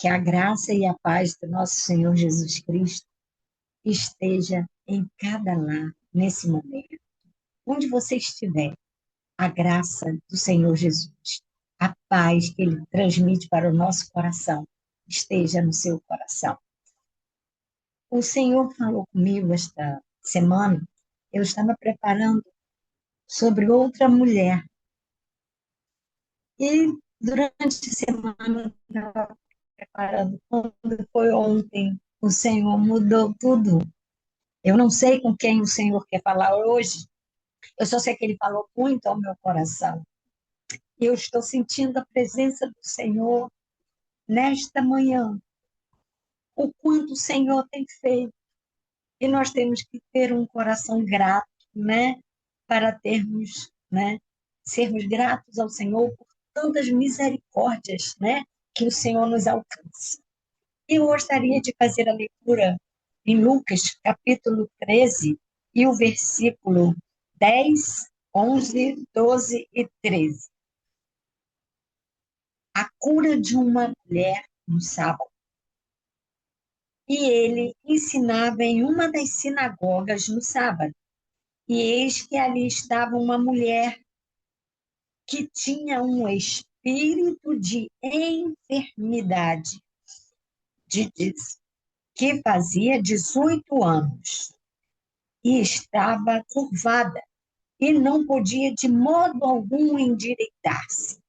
Que a graça e a paz do nosso Senhor Jesus Cristo esteja em cada lar nesse momento. Onde você estiver, a graça do Senhor Jesus, a paz que Ele transmite para o nosso coração, esteja no seu coração. O Senhor falou comigo esta semana, eu estava preparando sobre outra mulher. E durante a semana, eu estava preparando. Quando foi ontem, o Senhor mudou tudo. Eu não sei com quem o Senhor quer falar hoje, eu só sei que Ele falou muito ao meu coração. Eu estou sentindo a presença do Senhor nesta manhã, o quanto o Senhor tem feito. E nós temos que ter um coração grato, né? Para termos, né? Sermos gratos ao Senhor por tantas misericórdias, né? Que o Senhor nos alcança. Eu gostaria de fazer a leitura em Lucas, capítulo 13, e o versículo 10, 11, 12 e 13. A cura de uma mulher no sábado. E ele ensinava em uma das sinagogas no sábado. E eis que ali estava uma mulher que tinha um espírito de enfermidade, que fazia 18 anos, e estava curvada, e não podia de modo algum endireitar-se.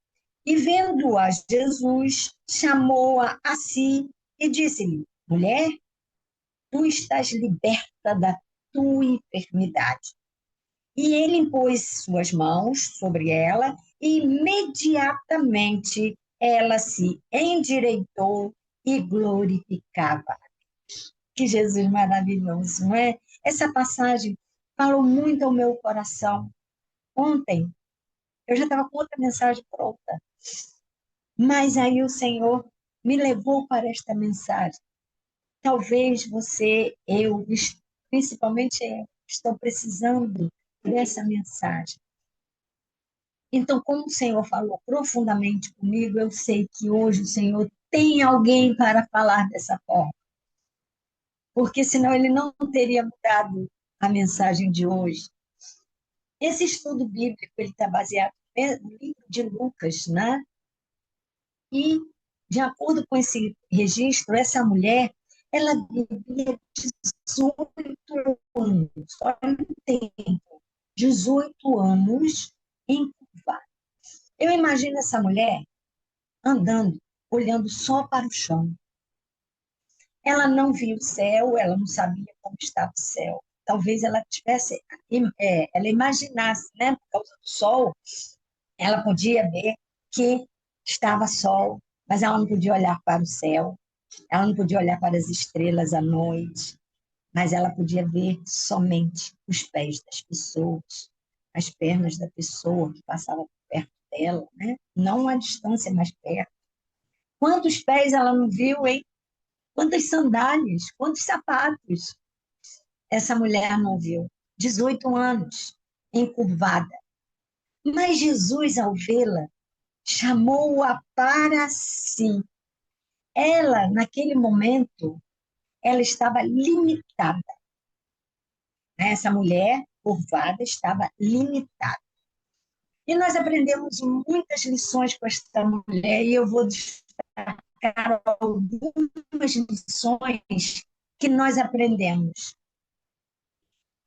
E vendo-a Jesus, chamou-a a si e disse-lhe: Mulher, tu estás liberta da tua enfermidade. E ele impôs suas mãos sobre ela, e imediatamente ela se endireitou e glorificava. Que Jesus maravilhoso, não é? Essa passagem falou muito ao meu coração. Ontem, eu já estava com outra mensagem pronta, mas aí o Senhor me levou para esta mensagem. Talvez você, eu, principalmente eu, estou precisando dessa mensagem. Então, como o Senhor falou profundamente comigo, eu sei que hoje o Senhor tem alguém para falar dessa forma, porque senão ele não teria mudado a mensagem de hoje. Esse estudo bíblico ele está baseado no livro de Lucas, né? E, de acordo com esse registro, essa mulher, ela vivia 18 anos, olha o tempo, 18 anos em curva. Eu imagino essa mulher andando, olhando só para o chão. Ela não via o céu, ela não sabia como estava o céu. Talvez ela tivesse, ela imaginasse, né, por causa do sol, ela podia ver que estava sol, mas ela não podia olhar para o céu, ela não podia olhar para as estrelas à noite, mas ela podia ver somente os pés das pessoas, as pernas da pessoa que passava perto dela, né? Não a distância, mas perto. Quantos pés ela não viu, hein? Quantas sandálias, quantos sapatos essa mulher não viu? 18 anos, encurvada. Mas Jesus, ao vê-la, chamou-a para si. Ela, naquele momento, ela estava limitada. Essa mulher curvada estava limitada. E nós aprendemos muitas lições com esta mulher, e eu vou destacar algumas lições que nós aprendemos.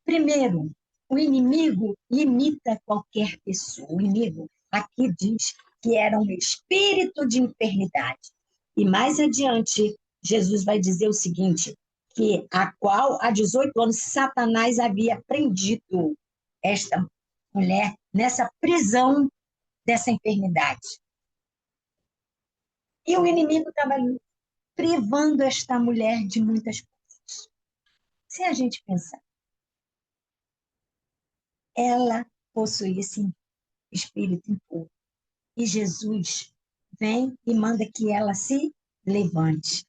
Primeiro, o inimigo limita qualquer pessoa. O inimigo aqui diz que era um espírito de enfermidade. E mais adiante, Jesus vai dizer o seguinte, que a qual há 18 anos Satanás havia prendido esta mulher nessa prisão dessa enfermidade. E o inimigo estava privando esta mulher de muitas coisas. Se a gente pensar, ela possuía esse espírito impuro. E Jesus vem e manda que ela se levante.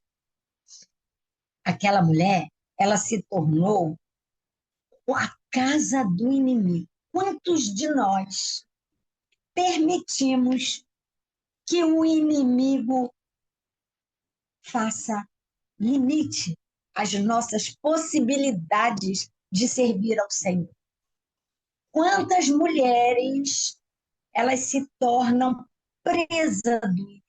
Aquela mulher, ela se tornou a casa do inimigo. Quantos de nós permitimos que o inimigo faça limite às nossas possibilidades de servir ao Senhor. Quantas mulheres elas se tornam presas do,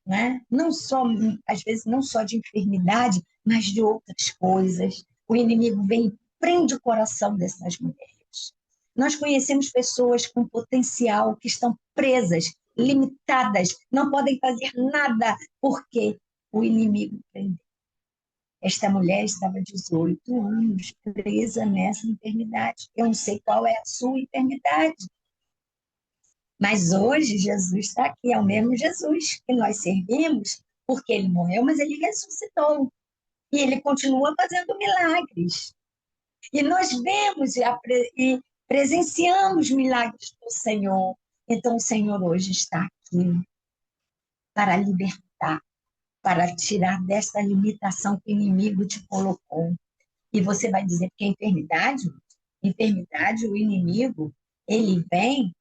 né? Não só, às vezes, não só de enfermidade, mas de outras coisas. O inimigo vem e prende o coração dessas mulheres. Nós conhecemos pessoas com potencial que estão presas, limitadas, não podem fazer nada porque o inimigo prende. Esta mulher estava 18 anos presa nessa enfermidade. Eu não sei qual é a sua enfermidade, mas hoje Jesus está aqui, é o mesmo Jesus que nós servimos, porque ele morreu, mas ele ressuscitou. E ele continua fazendo milagres. E nós vemos e presenciamos milagres do Senhor. Então, o Senhor hoje está aqui para libertar, para tirar desta limitação que o inimigo te colocou. E você vai dizer que é enfermidade, o inimigo, ele vem,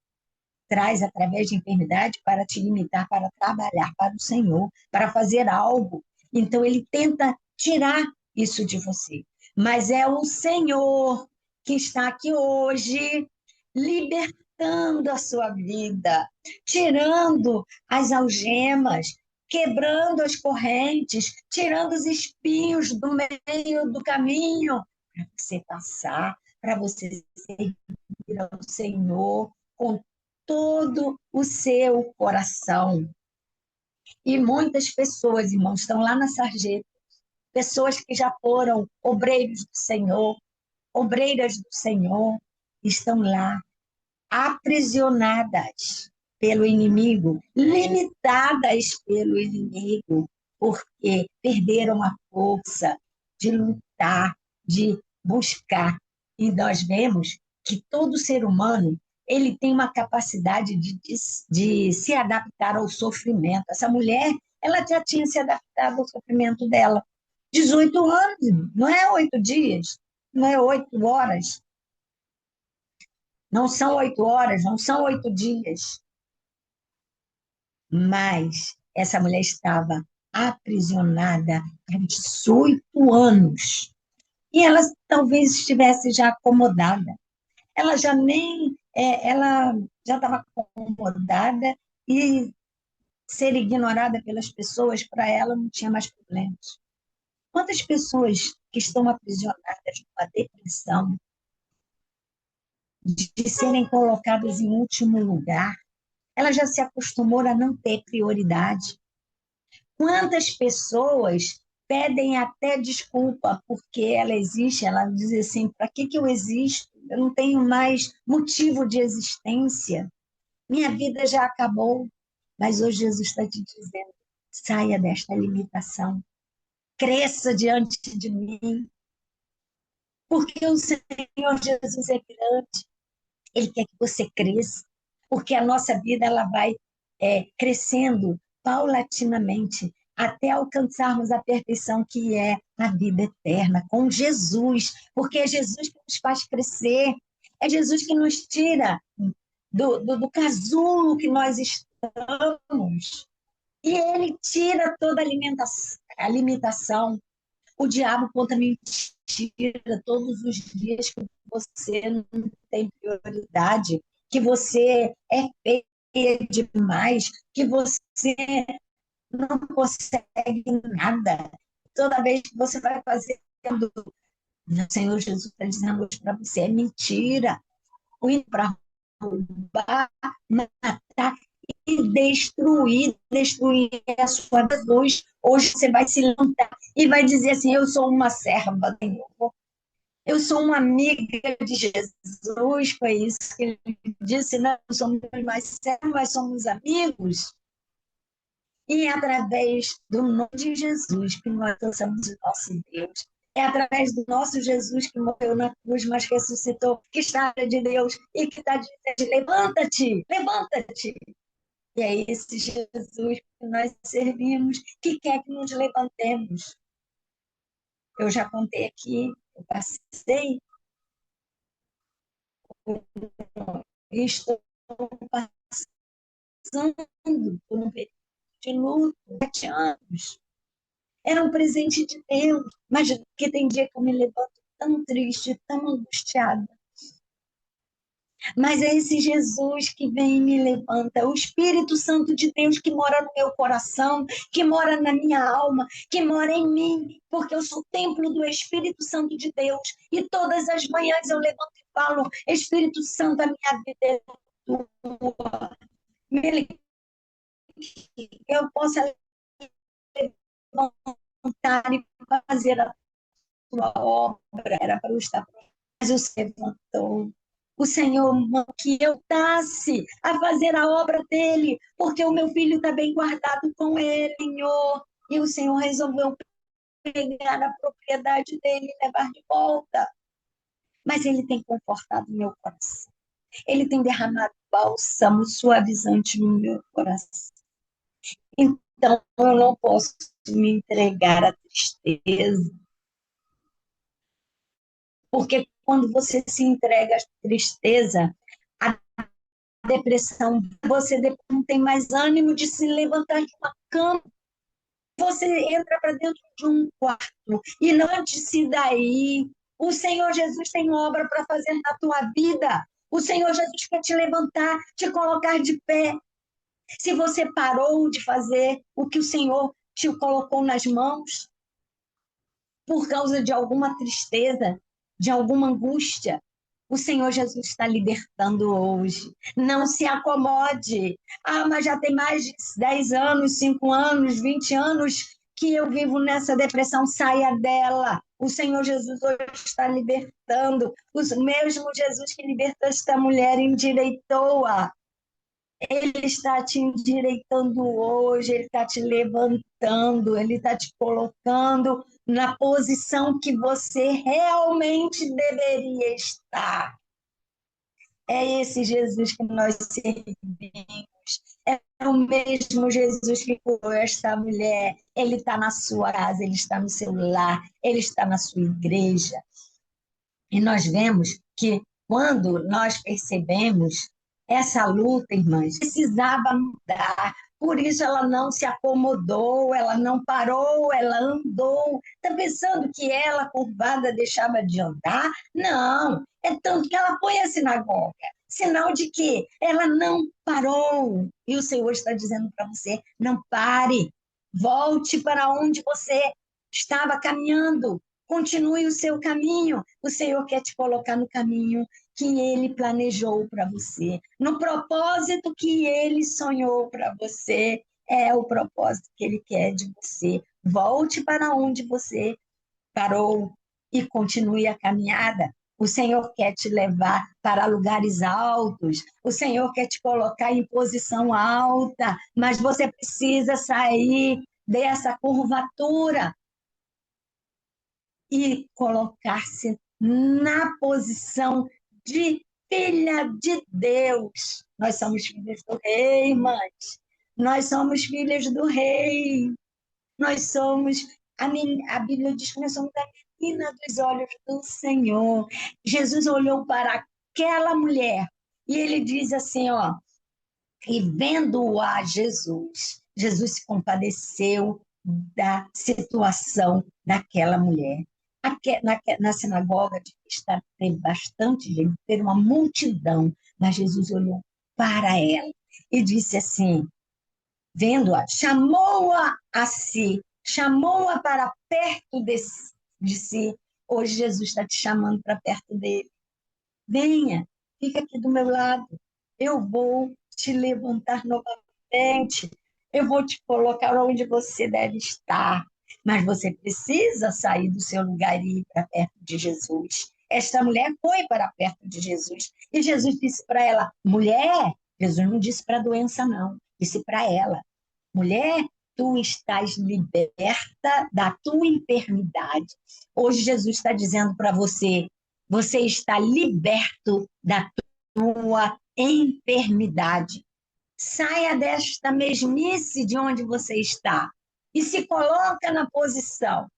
traz através de enfermidade para te limitar, para trabalhar para o Senhor, para fazer algo. Então, ele tenta tirar isso de você. Mas é o Senhor que está aqui hoje, libertando a sua vida, tirando as algemas, quebrando as correntes, tirando os espinhos do meio do caminho, para você passar, para você servir ao Senhor com todo o seu coração. E muitas pessoas, irmãos, estão lá na sarjeta, pessoas que já foram obreiros do Senhor, obreiras do Senhor, estão lá aprisionadas pelo inimigo, limitadas pelo inimigo, porque perderam a força de lutar, de buscar. E nós vemos que todo ser humano ele tem uma capacidade de se adaptar ao sofrimento. Essa mulher, ela já tinha se adaptado ao sofrimento dela. 18 anos, não é 8 dias, não é 8 horas, não são 8 horas, não são 8 dias. Mas essa mulher estava aprisionada há 18 anos. E ela talvez estivesse já acomodada. Ela já nem, ela já estava acomodada e ser ignorada pelas pessoas, para ela não tinha mais problemas. Quantas pessoas que estão aprisionadas numa depressão, de serem colocadas em último lugar, ela já se acostumou a não ter prioridade. Quantas pessoas pedem até desculpa porque ela existe, ela diz assim, para que eu existo? Eu não tenho mais motivo de existência. Minha vida já acabou. Mas hoje Jesus está te dizendo, saia desta limitação, cresça diante de mim, porque o Senhor Jesus é grande, Ele quer que você cresça, porque a nossa vida ela vai crescendo paulatinamente, até alcançarmos a perfeição que é a vida eterna, com Jesus, porque é Jesus que nos faz crescer, é Jesus que nos tira do casulo que nós estamos, e ele tira toda a limitação. O diabo conta mentira todos os dias que você não tem prioridade, que você é feia demais, que você não consegue nada. Toda vez que você vai fazendo, o Senhor Jesus está dizendo hoje para você, é mentira. O ir para roubar, matar e destruir a sua vida hoje. Hoje você vai se levantar e vai dizer assim, eu sou uma serva do Senhor, eu sou uma amiga de Jesus, foi isso que ele disse, não somos mais servos, mas somos amigos. E é através do nome de Jesus que nós alcançamos o nosso Deus. É através do nosso Jesus que morreu na cruz, mas ressuscitou, que está de Deus e que está dizendo, levanta-te, levanta-te. E é esse Jesus que nós servimos, que quer que nos levantemos. Eu já contei aqui, eu passei, estou passando por um período de luto, 7 anos. Era um presente de Deus, mas porque tem dia que eu me levanto tão triste, tão angustiada. Mas é esse Jesus que vem e me levanta, o Espírito Santo de Deus que mora no meu coração, que mora na minha alma, que mora em mim, porque eu sou templo do Espírito Santo de Deus. E todas as manhãs eu levanto e falo: Espírito Santo, a minha vida é tua. Eu posso levantar e fazer a tua obra. Era para eu estar, mas o Senhor levantou. O Senhor mandou que eu tasse a fazer a obra dele, porque o meu filho está bem guardado com ele, Senhor. E o Senhor resolveu pegar a propriedade dele e levar de volta. Mas ele tem confortado meu coração. Ele tem derramado bálsamo suavizante no meu coração. Então, eu não posso me entregar à tristeza. Porque quando você se entrega à tristeza, a depressão, você não tem mais ânimo de se levantar de uma cama. Você entra para dentro de um quarto e não antes se daí. O Senhor Jesus tem obra para fazer na tua vida. O Senhor Jesus quer te levantar, te colocar de pé. Se você parou de fazer o que o Senhor te colocou nas mãos, por causa de alguma tristeza, de alguma angústia, o Senhor Jesus está libertando hoje. Não se acomode. Ah, mas já tem mais de 10 anos, 5 anos, 20 anos que eu vivo nessa depressão. Saia dela. O Senhor Jesus hoje está libertando. O mesmo Jesus que libertou esta mulher, endireitou-a. Ele está te endireitando hoje, ele está te levantando, ele está te colocando na posição que você realmente deveria estar. É esse Jesus que nós servimos. É o mesmo Jesus que curou esta mulher. Ele está na sua casa, ele está no seu lar, ele está na sua igreja. E nós vemos que quando nós percebemos essa luta, irmãs, precisava mudar. Por isso ela não se acomodou, ela não parou, ela andou. Está pensando que ela, curvada, deixava de andar? Não, é tanto que ela foi à sinagoga. Sinal de que ela não parou. E o Senhor está dizendo para você, não pare. Volte para onde você estava caminhando. Continue o seu caminho. O Senhor quer te colocar no caminho que Ele planejou para você, no propósito que Ele sonhou para você. É o propósito que Ele quer de você. Volte para onde você parou e continue a caminhada. O Senhor quer te levar para lugares altos. O Senhor quer te colocar em posição alta, mas você precisa sair dessa curvatura e colocar-se na posição de filha de Deus. Nós somos filhas do rei, mães. Nós somos filhas do rei. Nós somos, a Bíblia diz que nós somos a menina dos olhos do Senhor. Jesus olhou para aquela mulher e ele diz assim, ó, e vendo-a Jesus, Jesus se compadeceu da situação daquela mulher. Na sinagoga teve bastante gente, teve uma multidão, mas Jesus olhou para ela e disse assim, vendo-a, chamou-a a si, chamou-a para perto de si. Hoje Jesus está te chamando para perto dele. Venha, fica aqui do meu lado. Eu vou te levantar novamente. Eu vou te colocar onde você deve estar. Mas você precisa sair do seu lugar e ir para perto de Jesus. Esta mulher foi para perto de Jesus. E Jesus disse para ela, mulher, Jesus não disse para a doença, não. Disse para ela, mulher, tu estás liberta da tua enfermidade. Hoje Jesus está dizendo para você, você está liberto da tua enfermidade. Saia desta mesmice de onde você está e se coloca na posição.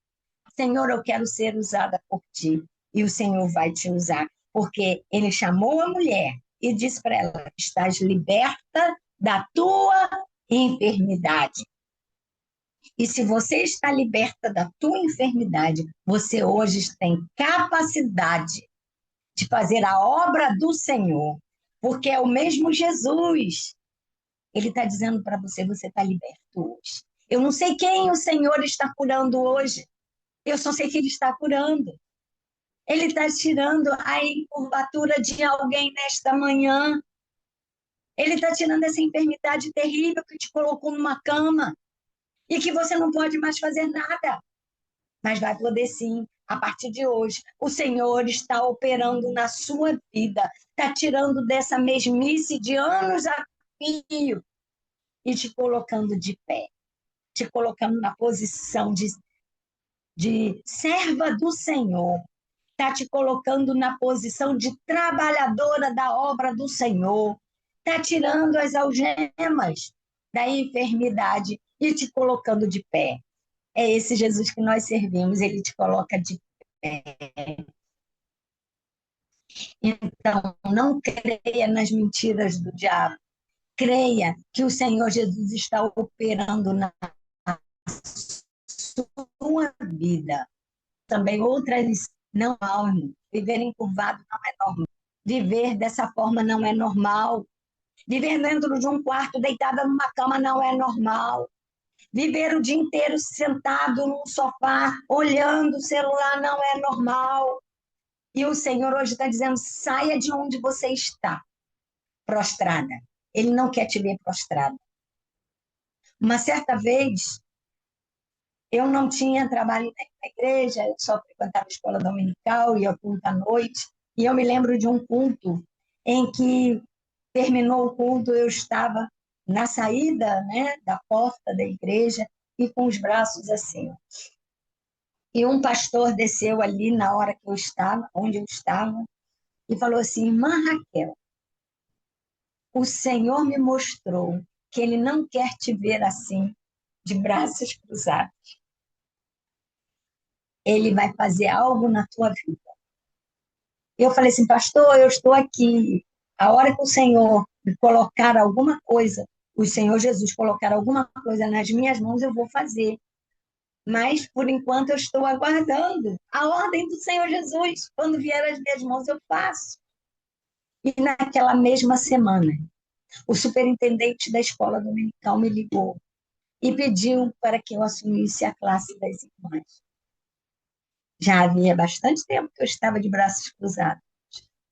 Senhor, eu quero ser usada por ti. E o Senhor vai te usar, porque ele chamou a mulher e disse para ela, estás liberta da tua enfermidade. E se você está liberta da tua enfermidade, você hoje tem capacidade de fazer a obra do Senhor, porque é o mesmo Jesus. Ele está dizendo para você, você está liberto hoje. Eu não sei quem o Senhor está curando hoje, eu só sei que Ele está curando. Ele está tirando a encurvatura de alguém nesta manhã. Ele está tirando essa enfermidade terrível que te colocou numa cama e que você não pode mais fazer nada. Mas vai poder sim, a partir de hoje. O Senhor está operando na sua vida, está tirando dessa mesmice de anos a fio e te colocando de pé, te colocando na posição de serva do Senhor, está te colocando na posição de trabalhadora da obra do Senhor, está tirando as algemas da enfermidade e te colocando de pé. É esse Jesus que nós servimos, ele te coloca de pé. Então, não creia nas mentiras do diabo. Creia que o Senhor Jesus está operando na sua vida. Também outras não é normal. Viver encurvado não é normal. Viver dessa forma não é normal. Viver dentro de um quarto, deitada numa cama, não é normal. Viver o dia inteiro sentado num sofá, olhando o celular, não é normal. E o Senhor hoje está dizendo, saia de onde você está, prostrada. Ele não quer te ver prostrada. Uma certa vez, eu não tinha trabalho na igreja, eu só frequentava a escola dominical, ia ao culto à noite, e eu me lembro de um culto em que terminou o culto, eu estava na saída, né, da porta da igreja e com os braços assim. E um pastor desceu ali na hora que eu estava, onde eu estava, e falou assim, irmã Raquel, o Senhor me mostrou que Ele não quer te ver assim, de braços cruzados. Ele vai fazer algo na tua vida. Eu falei assim, pastor, eu estou aqui. A hora que o Senhor me colocar alguma coisa, o Senhor Jesus colocar alguma coisa nas minhas mãos, eu vou fazer. Mas, por enquanto, eu estou aguardando a ordem do Senhor Jesus. Quando vier às minhas mãos, eu faço. E naquela mesma semana, o superintendente da escola dominical me ligou e pediu para que eu assumisse a classe das irmãs. Já havia bastante tempo que eu estava de braços cruzados.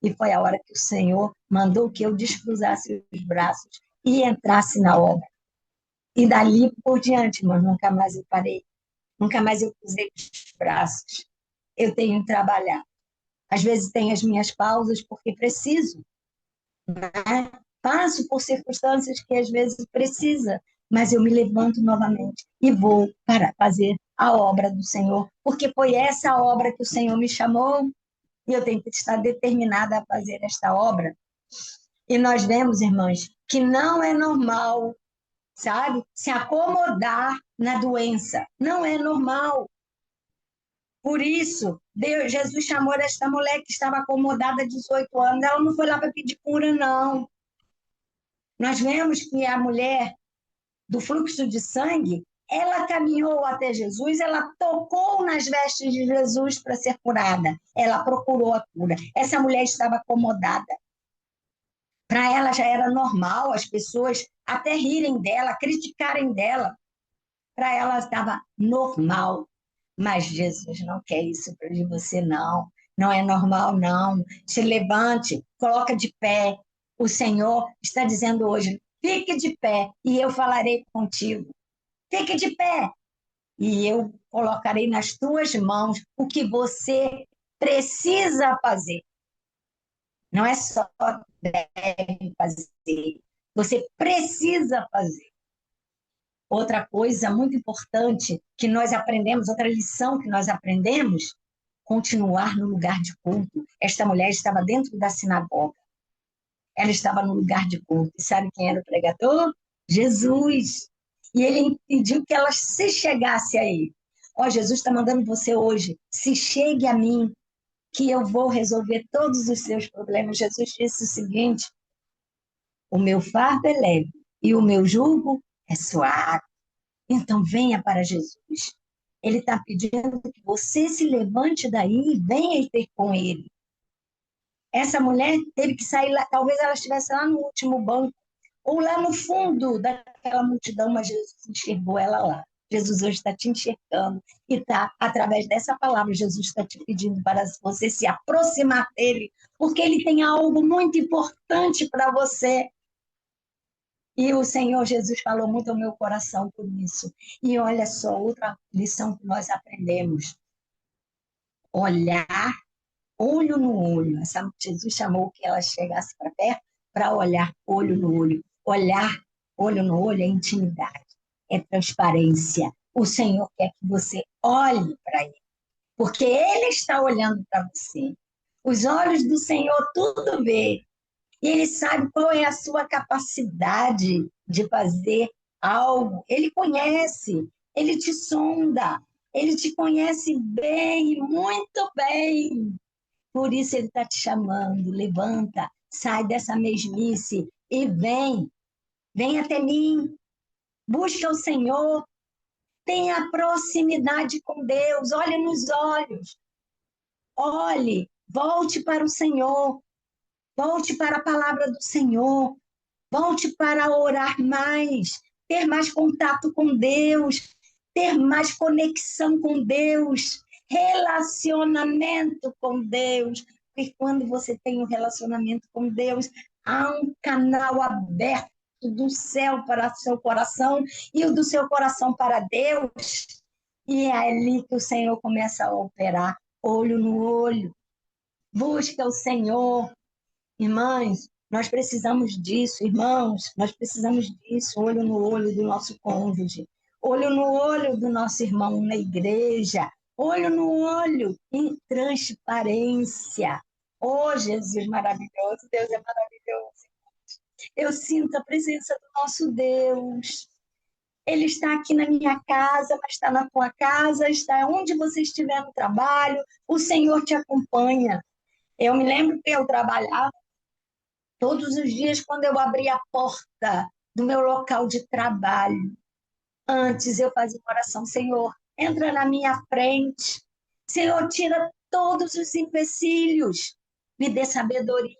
E foi a hora que o Senhor mandou que eu descruzasse os braços e entrasse na obra. E dali por diante, mas nunca mais eu parei. Nunca mais eu cruzei os braços. Eu tenho trabalhado. Às vezes tenho as minhas pausas porque preciso, né? Passo por circunstâncias que às vezes precisa, mas eu me levanto novamente e vou para fazer a obra do Senhor, porque foi essa obra que o Senhor me chamou e eu tenho que estar determinada a fazer esta obra. E nós vemos, irmãs, que não é normal, sabe, se acomodar na doença. Não é normal. Por isso, Jesus chamou esta mulher que estava acomodada há 18 anos. Ela não foi lá para pedir cura, não. Nós vemos que a mulher do fluxo de sangue, ela caminhou até Jesus, ela tocou nas vestes de Jesus para ser curada. Ela procurou a cura. Essa mulher estava acomodada. Para ela já era normal as pessoas até rirem dela, criticarem dela. Para ela estava normal. Mas Jesus não quer isso para você, não. Não é normal, não. Se levante, coloca de pé. O Senhor está dizendo hoje, fique de pé e eu falarei contigo. Fique de pé e eu colocarei nas tuas mãos o que você precisa fazer. Não é só deve fazer, você precisa fazer. Outra coisa muito importante que nós aprendemos, outra lição que nós aprendemos, continuar no lugar de culto. Esta mulher estava dentro da sinagoga. Ela estava no lugar de culto. E sabe quem era o pregador? Jesus. E ele pediu que ela se chegasse a ele. Ó, Jesus está mandando você hoje, se chegue a mim, que eu vou resolver todos os seus problemas. Jesus disse o seguinte, o meu fardo é leve e o meu jugo é suave. Então venha para Jesus. Ele está pedindo que você se levante daí e venha ter com ele. Essa mulher teve que sair lá, talvez ela estivesse lá no último banco, ou lá no fundo daquela multidão, mas Jesus enxergou ela lá. Jesus hoje está te enxergando e está, através dessa palavra, Jesus está te pedindo para você se aproximar dele, porque ele tem algo muito importante para você. E o Senhor Jesus falou muito ao meu coração por isso. E olha só, outra lição que nós aprendemos: olhar olho no olho. Jesus chamou que ela chegasse para perto para olhar olho no olho. Olhar olho no olho é intimidade, é transparência. O Senhor quer que você olhe para ele, porque ele está olhando para você. Os olhos do Senhor tudo vê. E ele sabe qual é a sua capacidade de fazer algo. Ele conhece, ele te sonda, ele te conhece bem, muito bem. Por isso ele está te chamando. Levanta, sai dessa mesmice e vem até mim. Busca o Senhor, tenha proximidade com Deus, olhe nos olhos, olhe, volte para o Senhor, volte para a palavra do Senhor, volte para orar mais, ter mais contato com Deus, ter mais conexão com Deus, relacionamento com Deus. Porque quando você tem um relacionamento com Deus, há um canal aberto do céu para o seu coração e o do seu coração para Deus. E é ali que o Senhor começa a operar, olho no olho. Busca o Senhor. Irmãs, nós precisamos disso, irmãos, nós precisamos disso, olho no olho do nosso cônjuge, olho no olho do nosso irmão na igreja, olho no olho em transparência. Oh, Jesus maravilhoso, Deus é maravilhoso. Eu sinto a presença do nosso Deus. Ele está aqui na minha casa, mas está na tua casa, está onde você estiver no trabalho, o Senhor te acompanha. Eu me lembro que eu trabalhava todos os dias, quando eu abria a porta do meu local de trabalho, antes eu fazia uma oração: Senhor, entra na minha frente. Senhor, tira todos os empecilhos. Me dê sabedoria,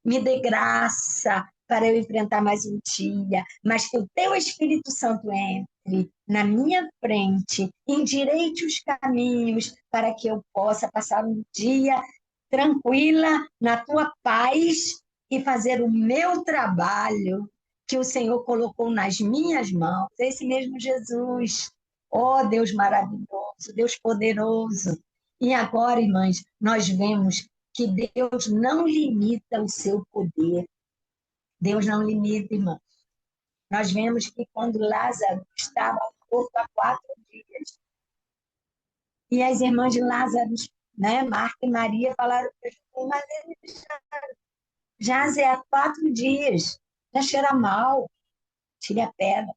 me dê graça para eu enfrentar mais um dia. Mas que o teu Espírito Santo entre na minha frente, endireite os caminhos para que eu possa passar um dia tranquila, na tua paz e fazer o meu trabalho que o Senhor colocou nas minhas mãos. Esse mesmo Jesus. Ó Deus maravilhoso, Deus poderoso. E agora, irmãs, nós vemos que Deus não limita o seu poder. Deus não limita, irmãs. Nós vemos que quando Lázaro estava morto há 4 dias, e as irmãs de Lázaro, né, Marta e Maria, falaram para Jesus: mas ele já há 4 dias, já cheira mal, tire a pedra,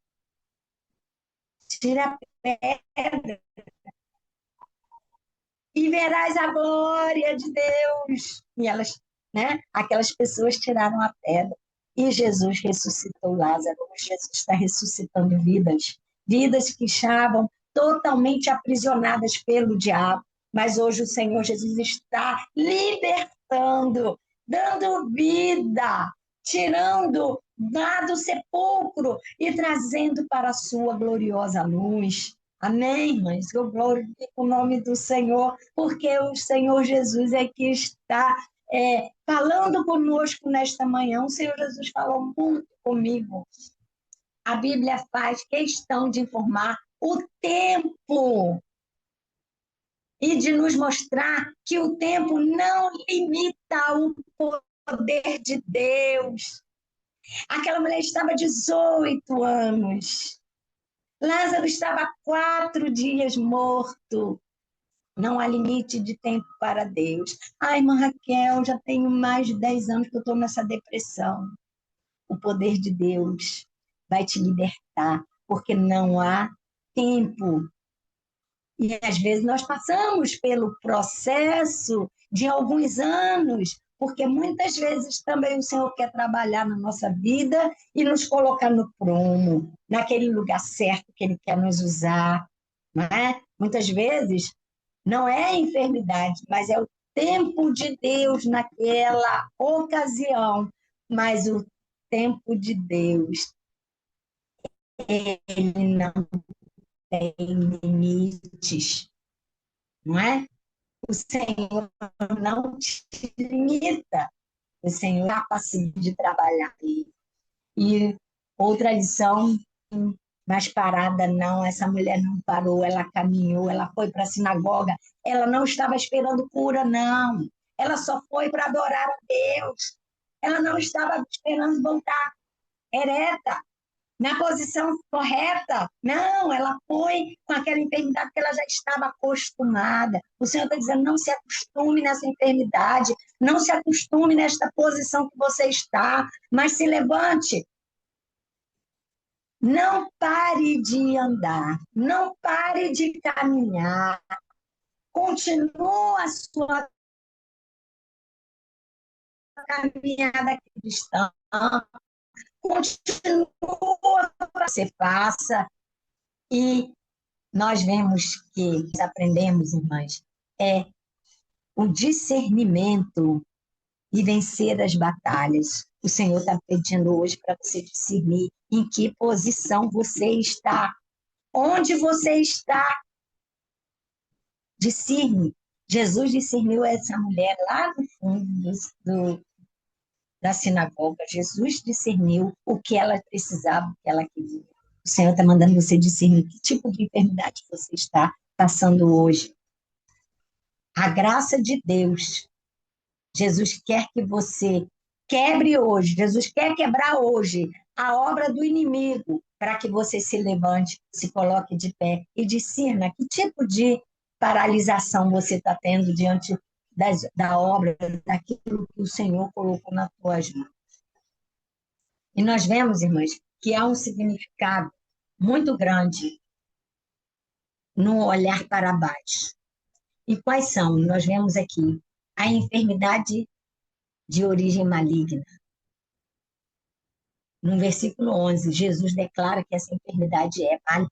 tira a pedra, e verás a glória de Deus. E elas, né, aquelas pessoas tiraram a pedra. E Jesus ressuscitou Lázaro. Jesus está ressuscitando vidas, vidas que estavam totalmente aprisionadas pelo diabo. Mas hoje o Senhor Jesus está libertando, dando vida, tirando lá do sepulcro e trazendo para a sua gloriosa luz. Amém, irmãs? Eu glorifico o nome do Senhor, porque o Senhor Jesus é que está falando conosco nesta manhã. O Senhor Jesus falou muito comigo. A Bíblia faz questão de informar o tempo e de nos mostrar que o tempo não limita o poder de Deus. Aquela mulher estava 18 anos. Lázaro estava 4 dias morto. Não há limite de tempo para Deus. Ai, irmã Raquel, já tenho mais de 10 anos que eu estou nessa depressão. O poder de Deus vai te libertar, porque não há tempo. E às vezes nós passamos pelo processo de alguns anos, porque muitas vezes também o Senhor quer trabalhar na nossa vida e nos colocar no prumo, naquele lugar certo que Ele quer nos usar, não é? Muitas vezes não é a enfermidade, mas é o tempo de Deus naquela ocasião. Mas o tempo de Deus, ele não tem limites, não é? O Senhor não te limita, o Senhor é capaz de trabalhar. E outra lição, mas parada não, essa mulher não parou, ela caminhou, ela foi para a sinagoga, ela não estava esperando cura, não. Ela só foi para adorar a Deus. Ela não estava esperando voltar ereta, na posição correta. Não, ela foi com aquela enfermidade que ela já estava acostumada. O Senhor está dizendo, não se acostume nessa enfermidade, não se acostume nesta posição que você está, mas se levante. Não pare de andar, não pare de caminhar. Continua a sua caminhada cristã. Continua o que você faça. E nós vemos que, nós aprendemos, irmãs, é o discernimento e vencer as batalhas. O Senhor está pedindo hoje para você discernir em que posição você está, onde você está. Discerne. Jesus discerniu essa mulher lá no fundo da sinagoga. Jesus discerniu o que ela precisava, o que ela queria. O Senhor está mandando você discernir que tipo de enfermidade você está passando hoje. A graça de Deus. Jesus quer que você quebre hoje. Jesus quer quebrar hoje a obra do inimigo para que você se levante, se coloque de pé e discerna que tipo de paralisação você está tendo diante da obra, daquilo que o Senhor colocou nas tuas mãos. E nós vemos, irmãs, que há um significado muito grande no olhar para baixo. E quais são? Nós vemos aqui a enfermidade de origem maligna. No versículo 11, Jesus declara que essa enfermidade é maligna.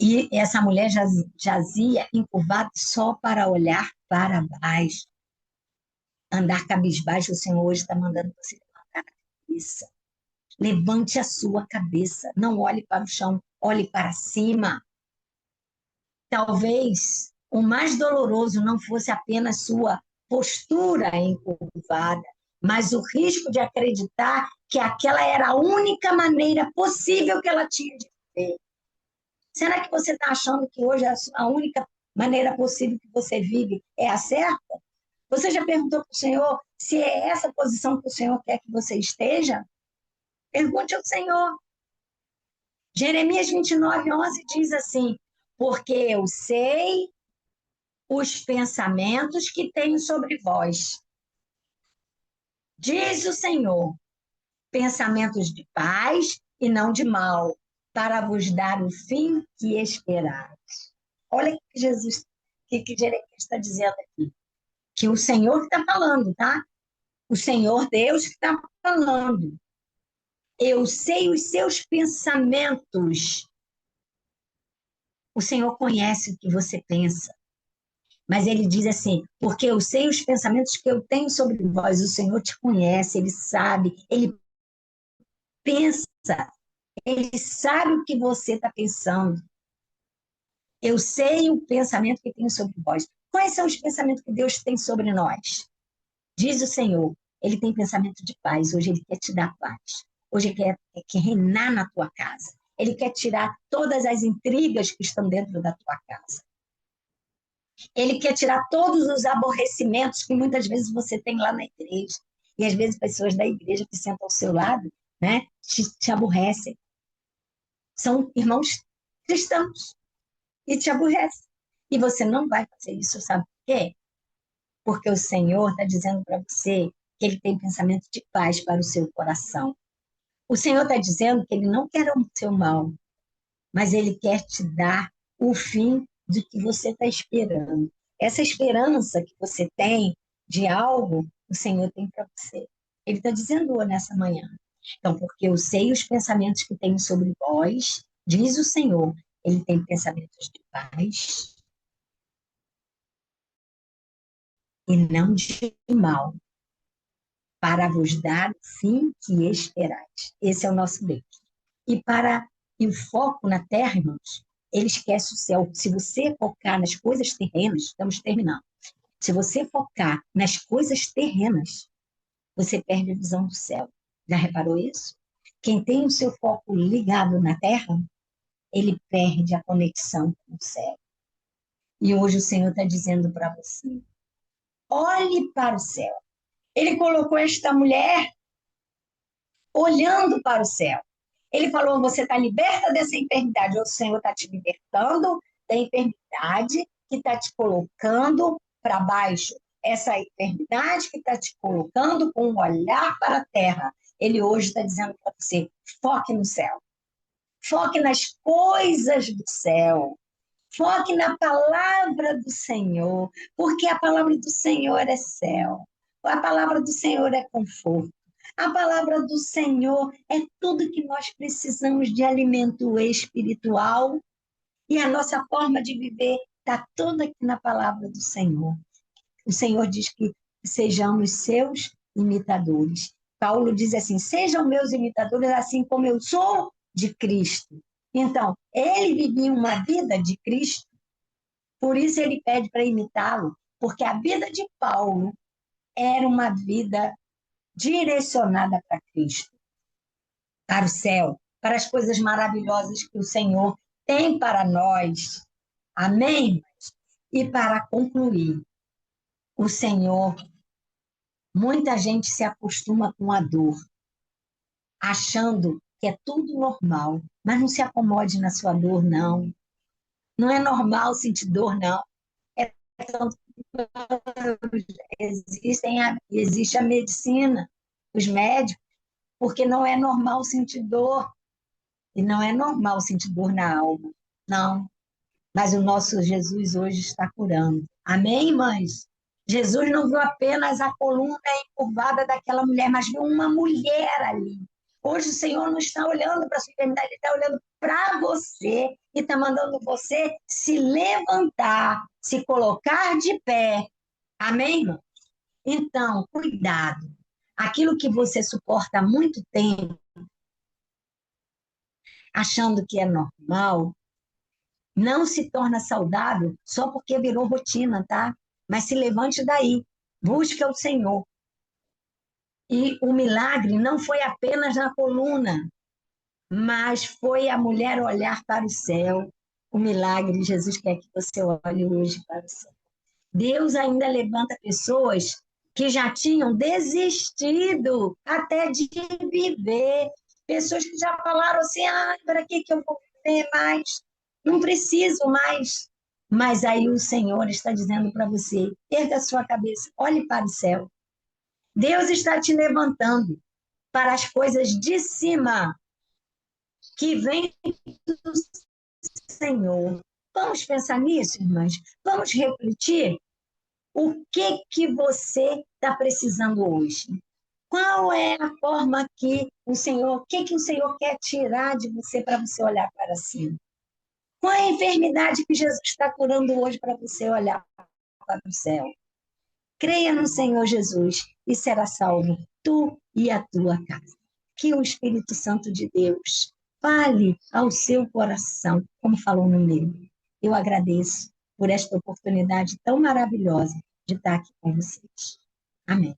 E essa mulher jazia encurvada só para olhar para baixo. Andar cabisbaixo, o Senhor hoje está mandando você levantar a cabeça. Levante a sua cabeça, não olhe para o chão, olhe para cima. Talvez o mais doloroso não fosse apenas sua postura encurvada, mas o risco de acreditar que aquela era a única maneira possível que ela tinha de viver. Será que você está achando que hoje a única maneira possível que você vive é a certa? Você já perguntou para o Senhor se é essa posição que o Senhor quer que você esteja? Pergunte ao Senhor. Jeremias 29:11 diz assim, porque eu sei os pensamentos que tenho sobre vós. Diz o Senhor, pensamentos de paz e não de mal, para vos dar o fim que esperais. Olha o que Jesus, que Jeremias está dizendo aqui. Que o Senhor que está falando, tá? O Senhor Deus que está falando. Eu sei os seus pensamentos. O Senhor conhece o que você pensa. Mas ele diz assim, porque eu sei os pensamentos que eu tenho sobre vós, o Senhor te conhece, ele sabe, ele pensa, ele sabe o que você está pensando. Eu sei o pensamento que tenho sobre vós. Quais são os pensamentos que Deus tem sobre nós? Diz o Senhor, ele tem pensamento de paz, hoje ele quer te dar paz. Hoje ele quer reinar na tua casa. Ele quer tirar todas as intrigas que estão dentro da tua casa. Ele quer tirar todos os aborrecimentos que muitas vezes você tem lá na igreja. E às vezes pessoas da igreja que sentam ao seu lado, né, te aborrecem. São irmãos cristãos e te aborrecem. E você não vai fazer isso, sabe por quê? Porque o Senhor está dizendo para você que Ele tem pensamento de paz para o seu coração. O Senhor está dizendo que Ele não quer o seu mal, mas Ele quer te dar o fim de que você está esperando. Essa esperança que você tem de algo o Senhor tem para você. Ele está dizendo nessa manhã. Então, porque eu sei os pensamentos que tenho sobre vós, diz o Senhor, ele tem pensamentos de paz e não de mal, para vos dar o fim que esperais. Esse é o nosso Deus. E o foco na terra, irmãos, ele esquece o céu. Se você focar nas coisas terrenas, estamos terminando. Se você focar nas coisas terrenas, você perde a visão do céu. Já reparou isso? Quem tem o seu foco ligado na terra, ele perde a conexão com o céu. E hoje o Senhor está dizendo para você, olhe para o céu. Ele colocou esta mulher olhando para o céu. Ele falou, você está liberta dessa enfermidade. O Senhor está te libertando da enfermidade que está te colocando para baixo. Essa enfermidade que está te colocando com um olhar para a terra. Ele hoje está dizendo para você, foque no céu. Foque nas coisas do céu. Foque na palavra do Senhor, porque a palavra do Senhor é céu. A palavra do Senhor é conforto. A palavra do Senhor é tudo que nós precisamos de alimento espiritual e a nossa forma de viver está toda aqui na palavra do Senhor. O Senhor diz que sejamos seus imitadores. Paulo diz assim, sejam meus imitadores assim como eu sou de Cristo. Então, ele vivia uma vida de Cristo, por isso ele pede para imitá-lo, porque a vida de Paulo era uma vida direcionada para Cristo, para o céu, para as coisas maravilhosas que o Senhor tem para nós. Amém? E para concluir, o Senhor, muita gente se acostuma com a dor, achando que é tudo normal, mas não se acomode na sua dor, não. Não é normal sentir dor, não. É tanto existe a medicina, os médicos, porque não é normal sentir dor. E não é normal sentir dor na alma, não. Mas o nosso Jesus hoje está curando. Amém, mães? Jesus não viu apenas a coluna encurvada daquela mulher, mas viu uma mulher ali. Hoje o Senhor não está olhando para a sua enfermidade, Ele está olhando para você e está mandando você se levantar, se colocar de pé. Amém, irmão? Então, cuidado. Aquilo que você suporta há muito tempo, achando que é normal, não se torna saudável só porque virou rotina, tá? Mas se levante daí, busque o Senhor. E o milagre não foi apenas na coluna, mas foi a mulher olhar para o céu. O milagre, Jesus quer que você olhe hoje para o céu. Deus ainda levanta pessoas que já tinham desistido até de viver. Pessoas que já falaram assim, para que eu vou viver mais? Não preciso mais. Mas aí o Senhor está dizendo para você, erga a sua cabeça, olhe para o céu. Deus está te levantando para as coisas de cima, que vêm do Senhor. Vamos pensar nisso, irmãs? Vamos refletir? O que você está precisando hoje? Qual é a forma que o Senhor, o que o Senhor quer tirar de você para você olhar para cima? Qual é a enfermidade que Jesus está curando hoje para você olhar para o céu? Creia no Senhor Jesus e será salvo tu e a tua casa. Que o Espírito Santo de Deus fale ao seu coração, como falou no meu. Eu agradeço por esta oportunidade tão maravilhosa de estar aqui com vocês. Amém.